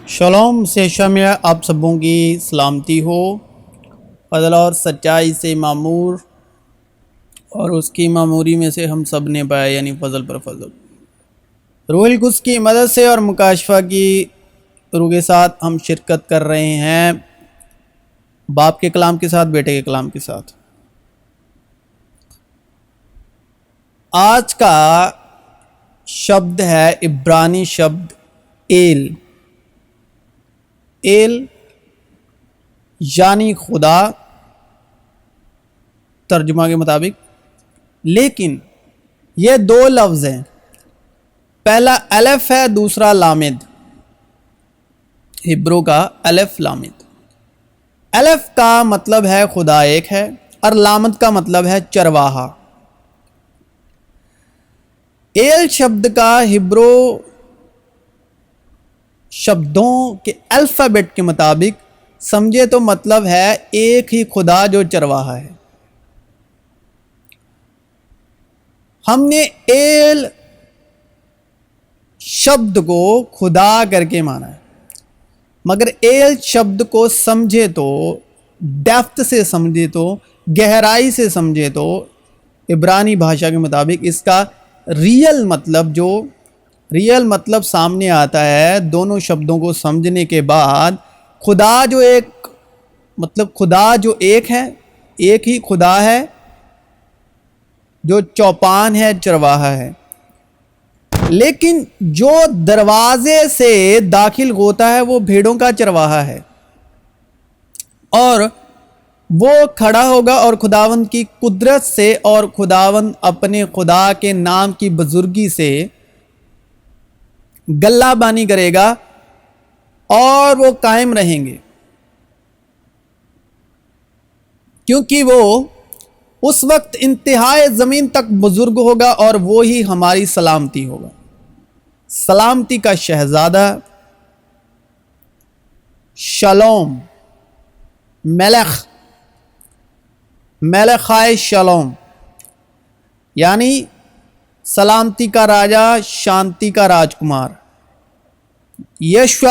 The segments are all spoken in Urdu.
شلوم سے شمع آپ سبوں کی سلامتی ہو، فضل اور سچائی سے معمور اور اس کی معموری میں سے ہم سب نے پایا، یعنی فضل پر فضل۔ روح القدس کی مدد سے اور مکاشفہ کی روح کے ساتھ ہم شرکت کر رہے ہیں، باپ کے کلام کے ساتھ، بیٹے کے کلام کے ساتھ۔ آج کا شبد ہے عبرانی شبد ایل یعنی خدا ترجمہ کے مطابق، لیکن یہ دو لفظ ہیں، پہلا الف ہے، دوسرا لامد، ہبرو کا الف لامد۔ الف کا مطلب ہے خدا ایک ہے اور لامد کا مطلب ہے چرواہا۔ ایل شبد کا ہبرو شبدوں کے الفابیٹ کے مطابق سمجھے تو مطلب ہے ایک ہی خدا جو چرواہا ہے۔ ہم نے ایل شبد کو خدا کر کے مانا ہے، مگر ایل شبد کو سمجھے تو، ڈیپتھ سے سمجھے تو، گہرائی سے سمجھے تو، عبرانی بھاشا کے مطابق اس کا ریئل مطلب سامنے آتا ہے۔ دونوں شبدوں کو سمجھنے کے بعد خدا جو ایک ہے، ایک ہی خدا ہے جو چوپان ہے، چرواہا ہے، لیکن جو دروازے سے داخل ہوتا ہے وہ بھیڑوں کا چرواہا ہے، اور وہ کھڑا ہوگا اور خداوند کی قدرت سے اور خداوند اپنے خدا کے نام کی بزرگی سے گلہ بانی کرے گا اور وہ قائم رہیں گے، کیونکہ وہ اس وقت انتہائے زمین تک بزرگ ہوگا اور وہی ہماری سلامتی ہوگا، سلامتی کا شہزادہ، شلوم، ملخائے شلوم، یعنی سلامتی کا راجا، شانتی کا راجکمار، یشوع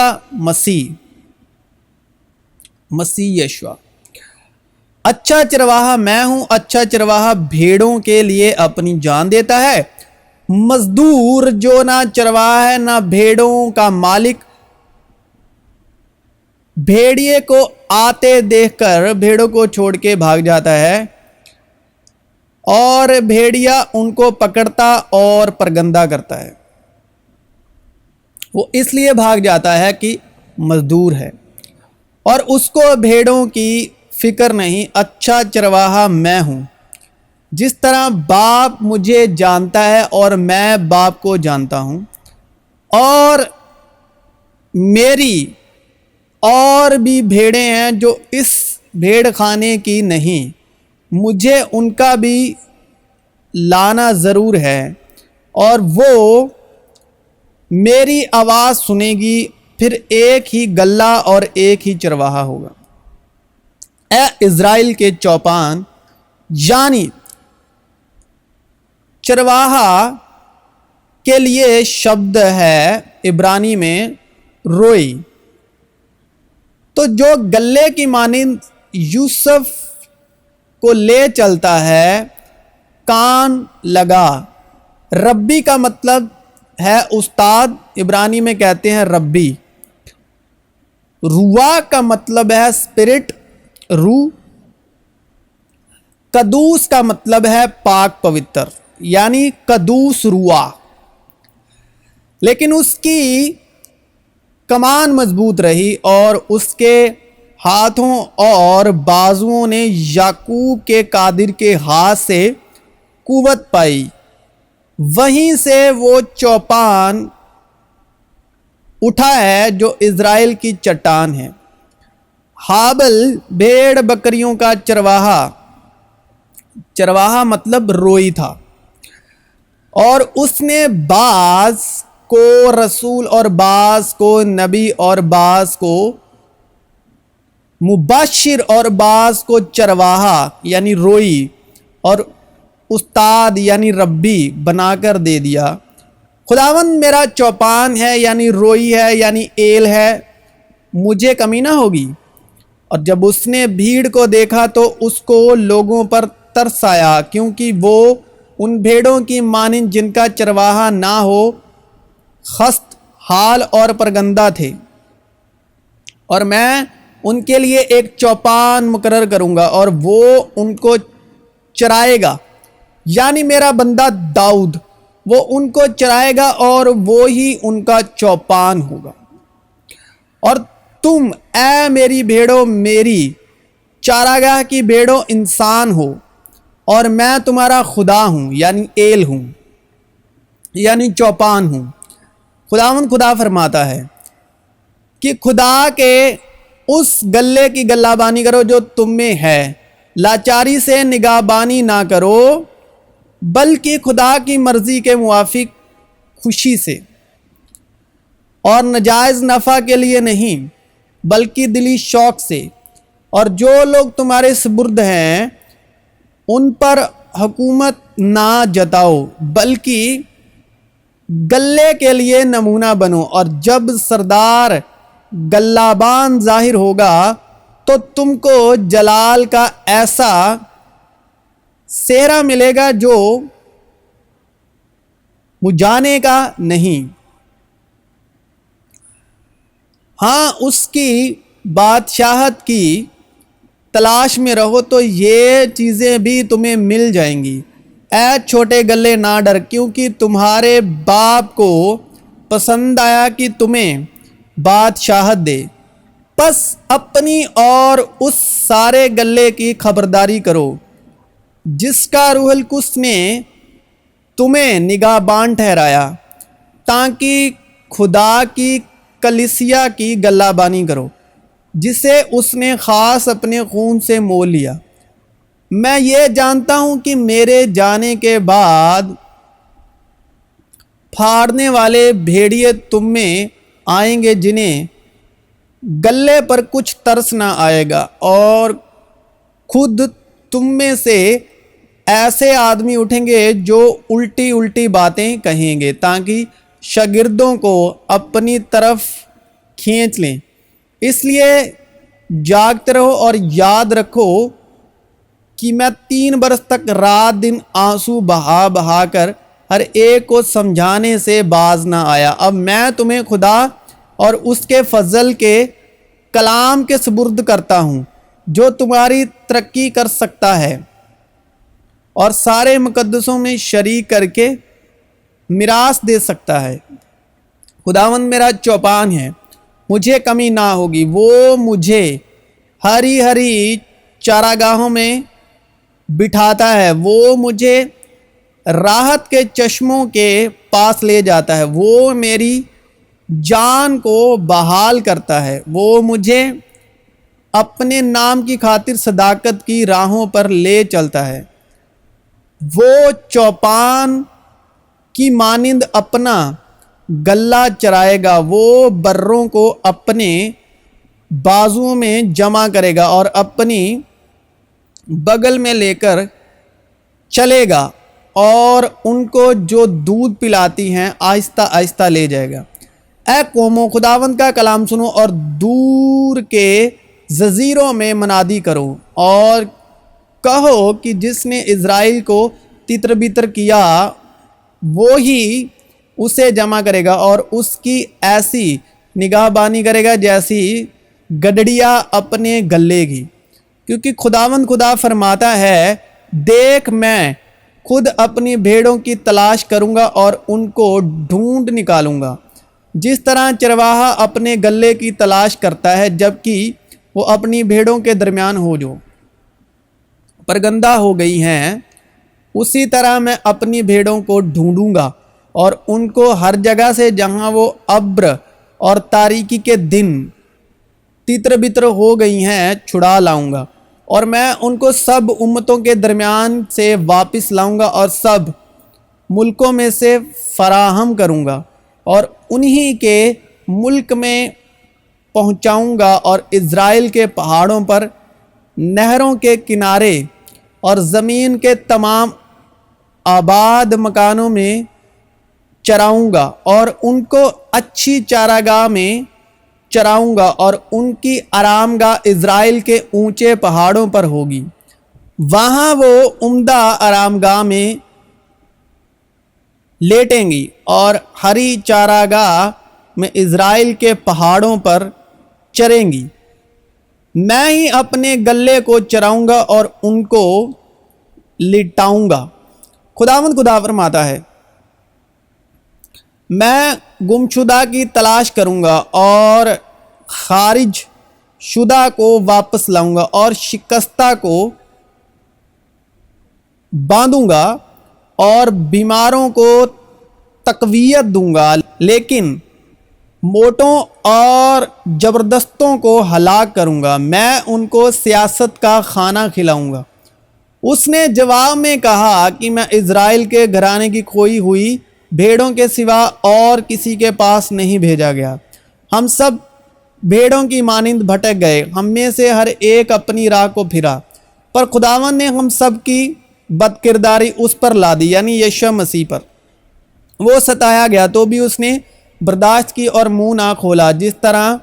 مسیح یشوع۔ اچھا چرواہا میں ہوں، اچھا چرواہا بھیڑوں کے لیے اپنی جان دیتا ہے۔ مزدور جو نہ چرواہا ہے نہ بھیڑوں کا مالک، بھیڑیے کو آتے دیکھ کر بھیڑوں کو چھوڑ کے بھاگ جاتا ہے، اور بھیڑیا ان کو پکڑتا اور پرگندہ کرتا ہے۔ وہ اس لیے بھاگ جاتا ہے کہ مزدور ہے اور اس کو بھیڑوں کی فکر نہیں۔ اچھا چرواہا میں ہوں، جس طرح باپ مجھے جانتا ہے اور میں باپ کو جانتا ہوں، اور میری اور بھی بھیڑیں ہیں جو اس بھیڑ خانے کی نہیں، مجھے ان کا بھی لانا ضرور ہے، اور وہ میری آواز سنے گی، پھر ایک ہی گلہ اور ایک ہی چرواہا ہوگا۔ اے اسرائیل کے چوپان، یعنی چرواہا کے لیے شبد ہے عبرانی میں روئی، تو جو گلے کی مانند یوسف کو لے چلتا ہے، کان لگا۔ ربی کا مطلب ہے استاد، عبرانی میں کہتے ہیں ربی۔ روا کا مطلب ہے اسپرٹ، روح۔ قدوس کا مطلب ہے پاک پوتر، یعنی قدوس روا۔ لیکن اس کی کمان مضبوط رہی اور اس کے ہاتھوں اور بازوؤں نے یعقوب کے قادر کے ہاتھ سے قوت پائی۔ وہیں سے وہ چوپان اٹھا ہے جو اسرائیل کی چٹان ہے۔ ہابل بھیڑ بکریوں کا چرواہا مطلب روئی تھا، اور اس نے بعض کو رسول اور بعض کو نبی اور بعض کو مبشر اور بعض کو چرواہا یعنی روئی اور استاد یعنی ربی بنا کر دے دیا۔ خداوند میرا چوپان ہے، یعنی روئی ہے، یعنی ایل ہے، مجھے کمی نہ ہوگی؟ اور جب اس نے بھیڑ کو دیکھا تو اس کو لوگوں پر ترس آیا، کیونکہ وہ ان بھیڑوں کی مانند جن کا چرواہا نہ ہو خست حال اور پرگندہ تھے، اور میں ان کے لیے ایک چوپان مقرر کروں گا اور وہ ان کو چرائے گا، یعنی میرا بندہ داؤد، وہ ان کو چرائے گا اور وہی ان کا چوپان ہوگا۔ اور تم اے میری بھیڑوں میری چاراگاہ کی بھیڑوں انسان ہو، اور میں تمہارا خدا ہوں، یعنی ایل ہوں، یعنی چوپان ہوں۔ خداوند خدا فرماتا ہے کہ خدا کے اس گلے کی گلہ بانی کرو جو تم میں ہے، لاچاری سے نگاہ بانی نہ کرو، بلکہ خدا کی مرضی کے موافق خوشی سے، اور نجائز نفع کے لیے نہیں بلکہ دلی شوق سے۔ اور جو لوگ تمہارے سپرد ہیں ان پر حکومت نہ جتاؤ، بلکہ گلے کے لیے نمونہ بنو، اور جب سردار گلابان ظاہر ہوگا تو تم کو جلال کا ایسا سہرا ملے گا جو مجھانے کا نہیں۔ ہاں، اس کی بادشاہت کی تلاش میں رہو تو یہ چیزیں بھی تمہیں مل جائیں گی۔ اے چھوٹے گلے نہ ڈر، کیونکہ تمہارے باپ کو پسند آیا کہ تمہیں بادشاہت دے۔ پس اپنی اور اس سارے گلے کی خبرداری کرو جس کا روح القدس نے تمہیں نگہبان ٹھہرایا، تاکہ خدا کی کلیسیا کی گلہ بانی کرو جسے اس نے خاص اپنے خون سے مول لیا۔ میں یہ جانتا ہوں کہ میرے جانے کے بعد پھاڑنے والے بھیڑیے تم میں آئیں گے جنہیں گلے پر کچھ ترس نہ آئے گا، اور خود تم میں سے ایسے آدمی اٹھیں گے جو الٹی الٹی باتیں کہیں گے تاکہ شاگردوں کو اپنی طرف کھینچ لیں۔ اس لیے جاگتے رہو اور یاد رکھو کہ میں 3 برس تک رات دن آنسو بہا بہا کر ہر ایک کو سمجھانے سے باز نہ آیا۔ اب میں تمہیں خدا اور اس کے فضل کے کلام کے سپرد کرتا ہوں جو تمہاری ترقی کر سکتا ہے اور سارے مقدسوں میں شریک کر کے میراث دے سکتا ہے۔ خداوند میرا چوپان ہے، مجھے کمی نہ ہوگی۔ وہ مجھے ہری ہری چاراگاہوں میں بٹھاتا ہے، وہ مجھے راحت کے چشموں کے پاس لے جاتا ہے، وہ میری جان کو بحال کرتا ہے، وہ مجھے اپنے نام کی خاطر صداقت کی راہوں پر لے چلتا ہے۔ وہ چوپان کی مانند اپنا گلہ چرائے گا، وہ بروں کو اپنے بازوؤں میں جمع کرے گا اور اپنی بغل میں لے کر چلے گا، اور ان کو جو دودھ پلاتی ہیں آہستہ آہستہ لے جائے گا۔ اے قوموں، خداوند کا کلام سنو اور دور کے جزیروں میں منادی کرو اور کہو کہ جس نے اسرائیل کو تتر بتر کیا وہی اسے جمع کرے گا اور اس کی ایسی نگاہ بانی کرے گا جیسی گڈڑیا اپنے گلے کی۔ کیونکہ خداوند خدا فرماتا ہے، دیکھ میں خود اپنی بھیڑوں کی تلاش کروں گا اور ان کو ڈھونڈ نکالوں گا، جس طرح چرواہا اپنے گلے کی تلاش کرتا ہے جبکہ وہ اپنی بھیڑوں کے درمیان ہو جو پرگندہ ہو گئی ہیں، اسی طرح میں اپنی بھیڑوں کو ڈھونڈوں گا اور ان کو ہر جگہ سے جہاں وہ ابر اور تاریکی کے دن تتر بتر ہو گئی ہیں چھڑا لاؤں گا، اور میں ان کو سب امتوں کے درمیان سے واپس لاؤں گا اور سب ملکوں میں سے فراہم کروں گا اور انہی کے ملک میں پہنچاؤں گا، اور اسرائیل کے پہاڑوں پر، نہروں کے کنارے اور زمین کے تمام آباد مکانوں میں چراؤں گا، اور ان کو اچھی چاراگاہ میں چراؤں گا اور ان کی آرام گاہ اسرائیل کے اونچے پہاڑوں پر ہوگی۔ وہاں وہ عمدہ آرام گاہ میں لیٹیں گی اور ہری چراگاہ میں اسرائیل کے پہاڑوں پر چریں گی۔ میں ہی اپنے گلے کو چراؤں گا اور ان کو لٹاؤں گا۔ خداوند خدا فرماتا ہے، میں گمشدہ کی تلاش کروں گا اور خارج شدہ کو واپس لاؤں گا اور شکستہ کو باندھوں گا اور بیماروں کو تقویت دوں گا، لیکن موٹوں اور زبردستوں کو ہلاک کروں گا۔ میں ان کو سیاست کا کھانا کھلاؤں گا۔ اس نے جواب میں کہا کہ میں اسرائیل کے گھرانے کی کھوئی ہوئی بھیڑوں کے سوا اور کسی کے پاس نہیں بھیجا گیا۔ ہم سب بھیڑوں کی مانند بھٹک گئے، ہم میں سے ہر ایک اپنی راہ کو پھرا، پر خداوند نے ہم سب کی بد کرداری اس پر لا دی، یعنی یشوع مسیح پر۔ وہ ستایا گیا تو بھی اس نے برداشت کی اور منہ نہ کھولا، جس طرح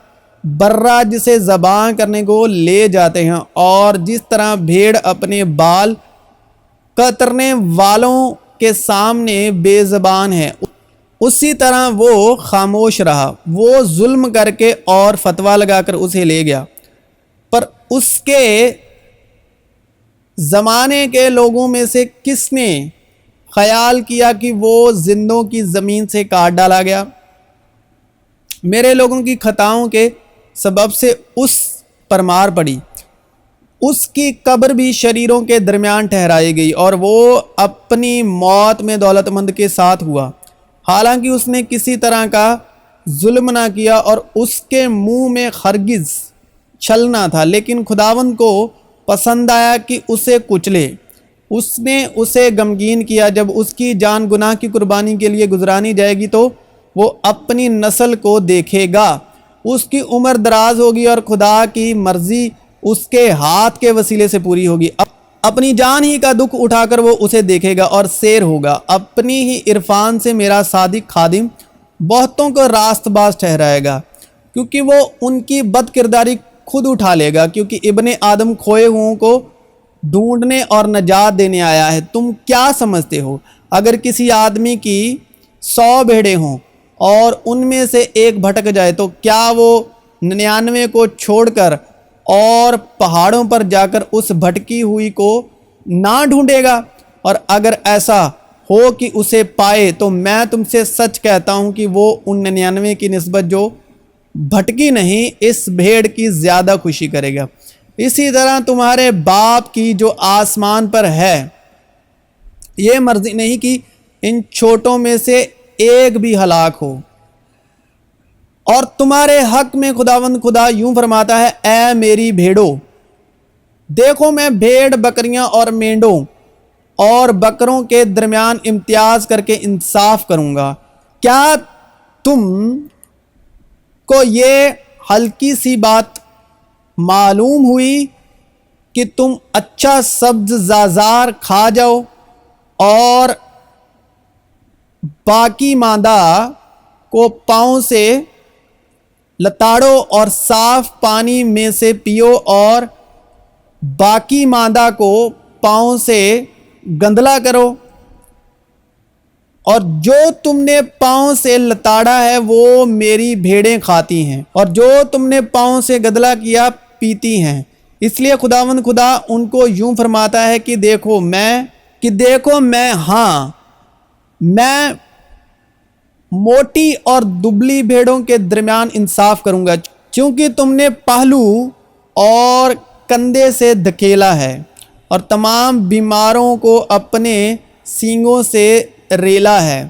برہ جسے ذبح کرنے کو لے جاتے ہیں اور جس طرح بھیڑ اپنے بال کترنے والوں کے سامنے بے زبان ہے، اسی طرح وہ خاموش رہا۔ وہ ظلم کر کے اور فتویٰ لگا کر اسے لے گیا، پر اس کے زمانے کے لوگوں میں سے کس نے خیال کیا کہ وہ زندوں کی زمین سے کاٹ ڈالا گیا؟ میرے لوگوں کی خطاؤں کے سبب سے اس پر مار پڑی، اس کی قبر بھی شریروں کے درمیان ٹھہرائی گئی اور وہ اپنی موت میں دولت مند کے ساتھ ہوا، حالانکہ اس نے کسی طرح کا ظلم نہ کیا اور اس کے منہ میں ہرگز چھل نہ تھا، لیکن خداوند کو پسند آیا کہ اسے کچلے۔ اس نے اسے غمگین کیا۔ جب اس کی جان گناہ کی قربانی کے لیے گزرانی جائے گی تو وہ اپنی نسل کو دیکھے گا، اس کی عمر دراز ہوگی اور خدا کی مرضی اس کے ہاتھ کے وسیلے سے پوری ہوگی۔ اپنی جان ہی کا دکھ اٹھا کر وہ اسے دیکھے گا اور سیر ہوگا۔ اپنی ہی عرفان سے میرا صادق خادم بہتوں کو راست باز ٹھہرائے گا، کیونکہ وہ ان کی بد کرداری خود اٹھا لے گا، کیونکہ ابن آدم کھوئے ہوئوں کو ڈھونڈنے اور نجات دینے آیا ہے۔ تم کیا سمجھتے ہو؟ اگر کسی آدمی کی 100 بھیڑیں ہوں اور ان میں سے ایک بھٹک جائے تو کیا وہ 99 کو چھوڑ کر اور پہاڑوں پر جا کر اس بھٹکی ہوئی کو نہ ڈھونڈے گا؟ اور اگر ایسا ہو کہ اسے پائے تو میں تم سے سچ کہتا ہوں کہ وہ ان 99 کی نسبت جو بھٹکی نہیں، اس بھیڑ کی زیادہ خوشی کرے گا۔ اسی طرح تمہارے باپ کی جو آسمان پر ہے، یہ مرضی نہیں کہ ان چھوٹوں میں سے ایک بھی ہلاک ہو۔ اور تمہارے حق میں خداوند خدا یوں فرماتا ہے، اے میری بھیڑوں، دیکھو میں بھیڑ بکریاں اور مینڈوں اور بکروں کے درمیان امتیاز کر کے انصاف کروں گا۔ کیا تم کو یہ ہلکی سی بات معلوم ہوئی کہ تم اچھا سبز زازار کھا جاؤ اور باقی ماندہ کو پاؤں سے لتاڑو اور صاف پانی میں سے پیو اور باقی ماندہ کو پاؤں سے گندلا کرو، اور جو تم نے پاؤں سے لتاڑا ہے وہ میری بھیڑیں کھاتی ہیں، اور جو تم نے پاؤں سے گدلا کیا پیتی ہیں۔ اس لیے خداوند خدا ان کو یوں فرماتا ہے کہ دیکھو میں موٹی اور دبلی بھیڑوں کے درمیان انصاف کروں گا، چونکہ تم نے پہلو اور کندھے سے دھکیلا ہے اور تمام بیماروں کو اپنے سینگوں سے ریلا ہے،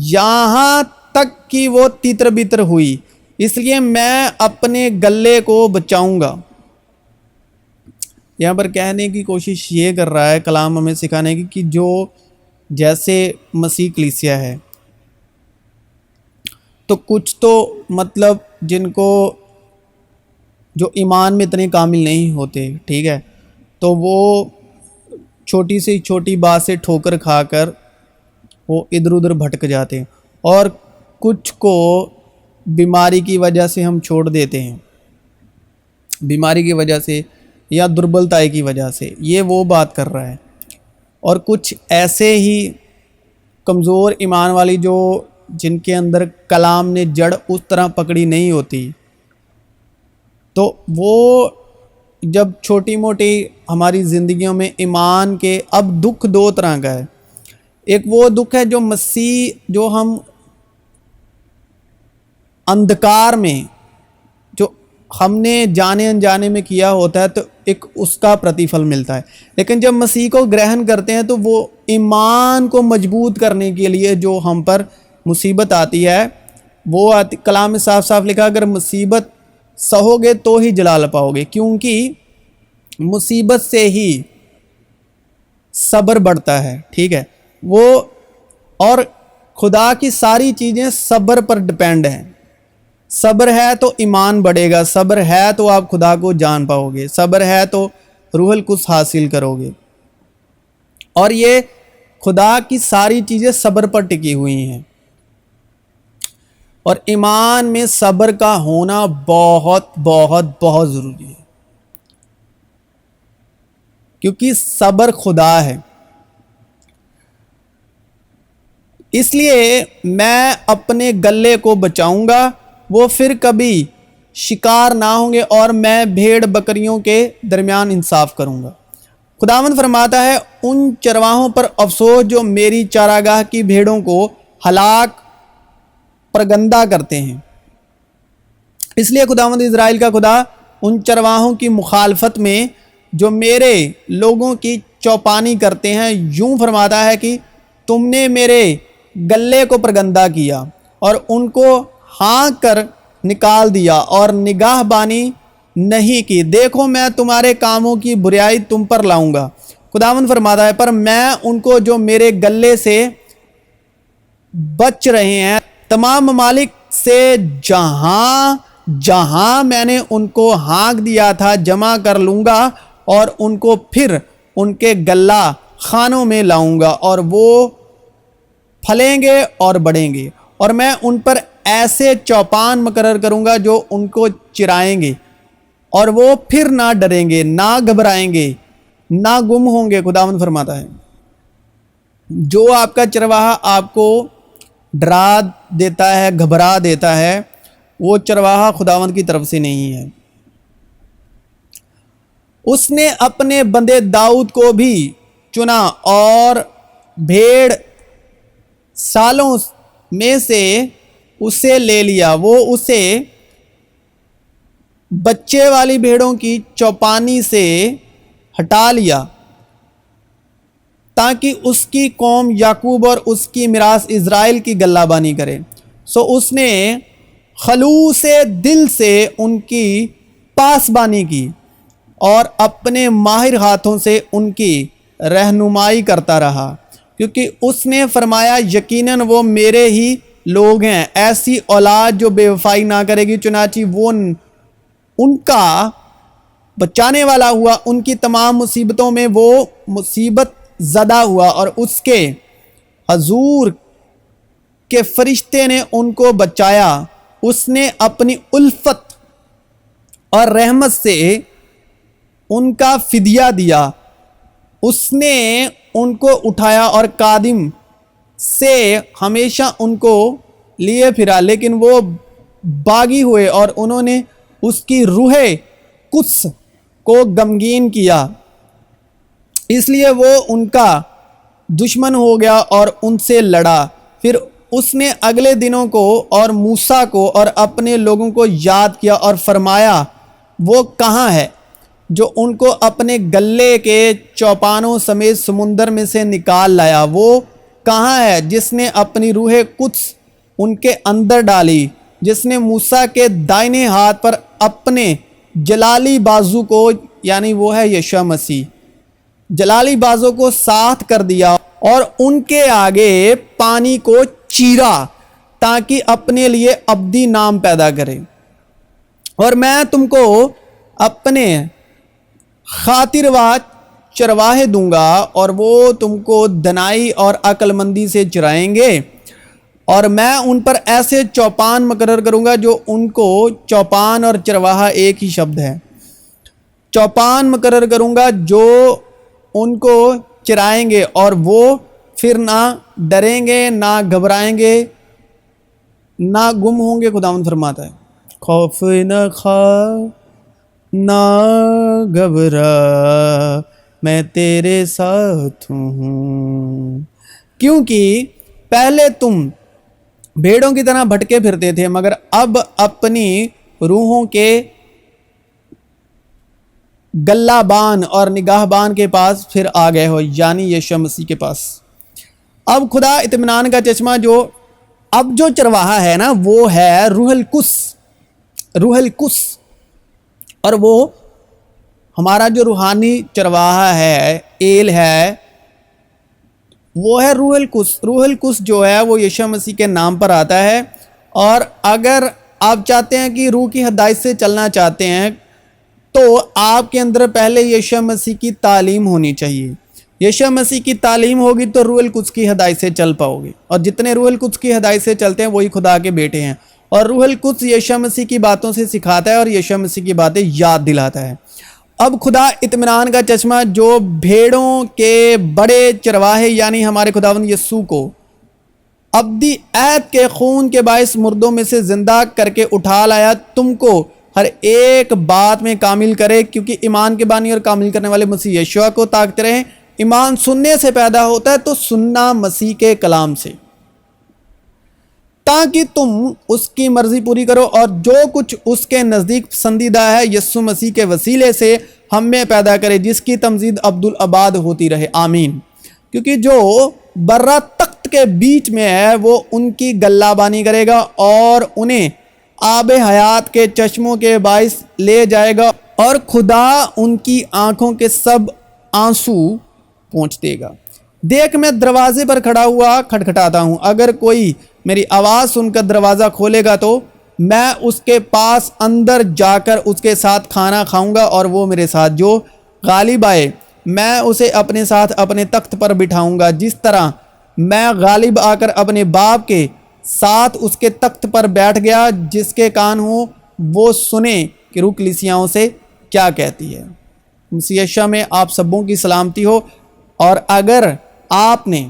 یہاں تک کہ وہ تیتر بیتر ہوئی۔ اس لیے میں اپنے گلے کو بچاؤں گا۔ یہاں پر کہنے کی کوشش یہ کر رہا ہے کلام ہمیں سکھانے کی کہ جو جیسے مسیح کلیسیا ہے تو کچھ تو مطلب جن کو جو ایمان میں اتنے کامل نہیں ہوتے، ٹھیک ہے، تو وہ چھوٹی سے چھوٹی بات سے ٹھوکر کھا کر وہ ادھر ادھر بھٹک جاتے ہیں، اور کچھ کو بیماری کی وجہ سے ہم چھوڑ دیتے ہیں، بیماری کی وجہ سے یا دربلتائی کی وجہ سے، یہ وہ بات کر رہا ہے۔ اور کچھ ایسے ہی کمزور ایمان والی جو جن کے اندر کلام نے جڑ اس طرح پکڑی نہیں ہوتی، تو وہ جب چھوٹی موٹی ہماری زندگیوں میں ایمان کے، اب دکھ دو طرح کا ہے، ایک وہ دکھ ہے جو مسیح، جو ہم اندھکار میں، جو ہم نے جانے انجانے میں کیا ہوتا ہے، تو ایک اس کا پرتیفل ملتا ہے۔ لیکن جب مسیح کو گرہن کرتے ہیں تو وہ ایمان کو مضبوط کرنے کے لیے جو ہم پر مصیبت آتی ہے، وہ کلام میں صاف صاف لکھا، اگر مصیبت سہو گے تو ہی جلال پاؤ گے، کیونکہ مصیبت سے ہی صبر بڑھتا ہے، ٹھیک ہے وہ، اور خدا کی ساری چیزیں صبر پر ڈپینڈ ہیں۔ صبر ہے تو ایمان بڑھے گا، صبر ہے تو آپ خدا کو جان پاؤ گے، صبر ہے تو روح القدس حاصل کرو گے، اور یہ خدا کی ساری چیزیں صبر پر ٹکی ہوئی ہیں۔ اور ایمان میں صبر کا ہونا بہت بہت بہت ضروری ہے، کیونکہ صبر خدا ہے۔ اس لیے میں اپنے گلے کو بچاؤں گا، وہ پھر کبھی شکار نہ ہوں گے، اور میں بھیڑ بکریوں کے درمیان انصاف کروں گا۔ خداوند فرماتا ہے، ان چرواہوں پر افسوس جو میری چراگاہ کی بھیڑوں کو ہلاک پرگندہ کرتے ہیں۔ اس لیے خداوند اسرائیل کا خدا ان چرواہوں کی مخالفت میں جو میرے لوگوں کی چوپانی کرتے ہیں، یوں فرماتا ہے کہ تم نے میرے گلے کو پرگندہ کیا اور ان کو ہانک کر نکال دیا اور نگاہ بانی نہیں کی، دیکھو میں تمہارے کاموں کی بریائی تم پر لاؤں گا۔ خداوند فرماتا ہے، پر میں ان کو جو میرے گلے سے بچ رہے ہیں، تمام ممالک سے جہاں جہاں میں نے ان کو ہانک دیا تھا جمع کر لوں گا، اور ان کو پھر ان کے گلہ خانوں میں لاؤں گا، اور وہ پھلیں گے اور بڑھیں گے، اور میں ان پر ایسے چوپان مقرر کروں گا جو ان کو چرائیں گے، اور وہ پھر نہ ڈریں گے، نہ گھبرائیں گے، نہ گم ہوں گے۔ خداوند فرماتا ہے، جو آپ کا چرواہا آپ کو ڈرا دیتا ہے، گھبرا دیتا ہے، وہ چرواہا خداوند کی طرف سے نہیں ہے۔ اس نے اپنے بندے داؤد کو بھی چنا اور بھیڑ سالوں میں سے اسے لے لیا، وہ اسے بچے والی بھیڑوں کی چوپانی سے ہٹا لیا، تاکہ اس کی قوم یعقوب اور اس کی میراث اسرائیل کی گلہ بانی کرے۔ سو اس نے خلوص دل سے ان کی پاسبانی کی اور اپنے ماہر ہاتھوں سے ان کی رہنمائی کرتا رہا، کیونکہ اس نے فرمایا یقیناً وہ میرے ہی لوگ ہیں، ایسی اولاد جو بے وفائی نہ کرے گی۔ چنانچہ وہ ان کا بچانے والا ہوا، ان کی تمام مصیبتوں میں وہ مصیبت زدہ ہوا، اور اس کے حضور کے فرشتے نے ان کو بچایا۔ اس نے اپنی الفت اور رحمت سے ان کا فدیہ دیا، اس نے ان کو اٹھایا اور قادم سے ہمیشہ ان کو لیے پھرا، لیکن وہ باغی ہوئے اور انہوں نے اس کی روح قدس کو غمگین کیا، اس لیے وہ ان کا دشمن ہو گیا اور ان سے لڑا۔ پھر اس نے اگلے دنوں کو اور موسیٰ کو اور اپنے لوگوں کو یاد کیا اور فرمایا، وہ کہاں ہے جو ان کو اپنے گلے کے چوپانوں سمیت سمندر میں سے نکال لایا؟ وہ کہاں ہے جس نے اپنی روح قدس ان کے اندر ڈالی، جس نے موسیٰ کے دائنے ہاتھ پر اپنے جلالی بازو کو، یعنی وہ ہے یشوع مسیح، جلالی بازو کو ساتھ کر دیا اور ان کے آگے پانی کو چیرا تاکہ اپنے لیے ابدی نام پیدا کرے۔ اور میں تم کو اپنے خاطرواہ چرواہے دوں گا، اور وہ تم کو دنائی اور عقل مندی سے چرائیں گے، اور میں ان پر ایسے چوپان مقرر کروں گا جو ان کو، چوپان اور چرواہا ایک ہی شبد ہے، چوپان مقرر کروں گا جو ان کو چرائیں گے اور وہ پھر نہ ڈریں گے نہ گھبرائیں گے نہ گم ہوں گے۔ خداوند فرماتا ہے خوف نہ کھا نہ گھبرا میں تیرے ساتھ ہوں، کیونکہ پہلے تم بھیڑوں کی طرح بھٹکے پھرتے تھے مگر اب اپنی روحوں کے گلہ بان اور نگاہ بان کے پاس پھر آ گئے ہو، یعنی یسوع مسیح کے پاس۔ اب خدا اطمینان کا چشمہ جو اب جو چرواہا ہے نا وہ ہے روح القدس، روح القدس، اور وہ ہمارا جو روحانی چرواہا ہے، ایل ہے، وہ ہے روح القدس۔ روح القدس جو ہے وہ یسوع مسیح کے نام پر آتا ہے، اور اگر آپ چاہتے ہیں کہ روح کی ہدایت سے چلنا چاہتے ہیں تو آپ کے اندر پہلے یسوع مسیح کی تعلیم ہونی چاہیے۔ یسوع مسیح کی تعلیم ہوگی تو روح القدس کی ہدایت سے چل پاؤ گے، اور جتنے روح القدس کی ہدایت سے چلتے ہیں وہی خدا کے بیٹے ہیں، اور روح القدس یسوع مسیح کی باتوں سے سکھاتا ہے اور یسوع مسیح کی باتیں یاد دلاتا ہے۔ اب خدا اطمینان کا چشمہ جو بھیڑوں کے بڑے چرواہے یعنی ہمارے خداوند یسوع کو ابدی عہد کے خون کے باعث مردوں میں سے زندہ کر کے اٹھا لایا، تم کو ہر ایک بات میں کامل کرے، کیونکہ ایمان کے بانی اور کامل کرنے والے مسیح یسوع کو تاکتے رہیں۔ ایمان سننے سے پیدا ہوتا ہے تو سننا مسیح کے کلام سے، تاکہ تم اس کی مرضی پوری کرو، اور جو کچھ اس کے نزدیک پسندیدہ ہے یسوع مسیح کے وسیلے سے ہم میں پیدا کرے، جس کی تمجید عبدالآباد ہوتی رہے، آمین۔ کیونکہ جو برہ تخت کے بیچ میں ہے وہ ان کی گلہ بانی کرے گا اور انہیں آب حیات کے چشموں کے باعث لے جائے گا، اور خدا ان کی آنکھوں کے سب آنسو پونچھ دے گا۔ دیکھ میں دروازے پر کھڑا ہوا کھٹکھٹاتا ہوں، اگر کوئی میری آواز سن کر دروازہ کھولے گا تو میں اس کے پاس اندر جا کر اس کے ساتھ کھانا کھاؤں گا اور وہ میرے ساتھ۔ جو غالب آئے میں اسے اپنے ساتھ اپنے تخت پر بٹھاؤں گا، جس طرح میں غالب آ کر اپنے باپ کے ساتھ اس کے تخت پر بیٹھ گیا۔ جس کے کان ہوں وہ سنے کہ روح کلیسیاؤں سے کیا کہتی ہے۔ مسیح یسوع میں آپ سبوں کی سلامتی ہو، اور اگر آپ نے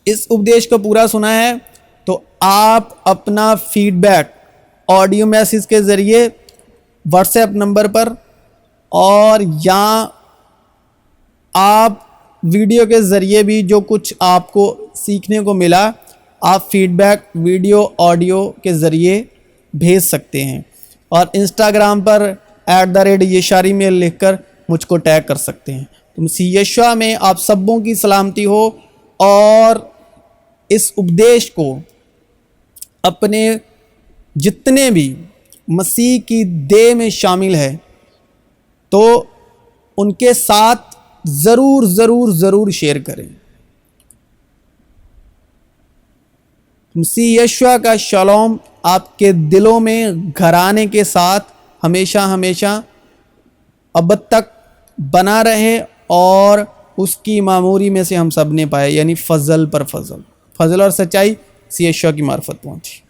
اس اپدیش کو پورا سنا ہے تو آپ اپنا فیڈ بیک آڈیو میسیج کے ذریعے واٹس ایپ نمبر پر، اور یا آپ ویڈیو کے ذریعے بھی جو کچھ آپ کو سیکھنے کو ملا آپ فیڈ بیک ویڈیو آڈیو کے ذریعے بھیج سکتے ہیں، اور انسٹاگرام پر @یشاری میل لکھ کر مجھ کو ٹیگ کر سکتے ہیں۔ تو مسیح یسوع میں آپ سبوں کی سلامتی ہو، اور اس اپدیش کو اپنے جتنے بھی مسیح کی دیہ میں شامل ہے تو ان کے ساتھ ضرور ضرور ضرور شیئر کریں۔ مسیح یسوع کا شالوم آپ کے دلوں میں گھرانے کے ساتھ ہمیشہ ہمیشہ ابد تک بنا رہے، اور اس کی معموری میں سے ہم سب نے پائے، یعنی فضل پر فضل، فضل اور سچائی مسیح یسوع کی معرفت پہنچی۔